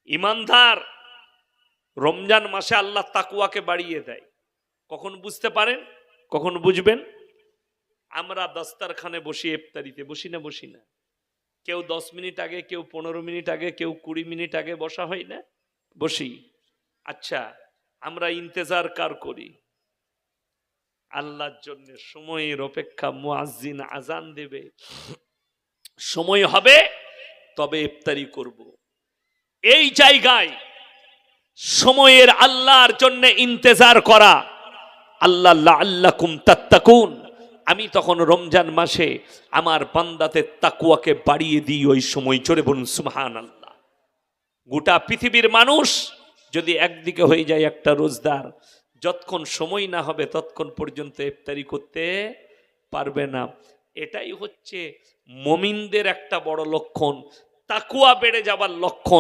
ইমানদার রমজান মাসে আল্লাহ তাকওয়াকে বাড়িয়ে দেয়। কখন বুঝতে পারেন, কখন বুঝবেন? আমরা দস্তারখানে বসি, ইফতারিতে বসি না? কেউ 10 মিনিট আগে, কেউ 15 মিনিট আগে, কেউ 20 মিনিট আগে বসা হয় না? বসি। আচ্ছা, আমরা ইন্তেজার কার করি? আল্লাহর জন্য। সময়ের অপেক্ষা, মুয়াজ্জিন আজান দেবে, সময় হবে তবে ইফতারি করব। এই জায়গায় সময়ের আল্লাহর জন্য ইন্তেজার করা, আল্লাহ লাআল্লাকুম তাত্তাকুন, আমি তখন রমজান মাসে আমার বান্দাতে তাকওয়াকে বাড়িয়ে দিই ওই সময়। জোরে বলুন সুবহানাল্লাহ। গোটা পৃথিবীর মানুষ যদি একদিকে হয়ে যায় একটা রোজদার, যতক্ষণ সময় না হবে ততক্ষণ পর্যন্ত ইফতারি করতে পারবে না। এটাই হচ্ছে মুমিনদের একটা বড় লক্ষণ, তাকওয়া বেড়ে যাবার লক্ষণ।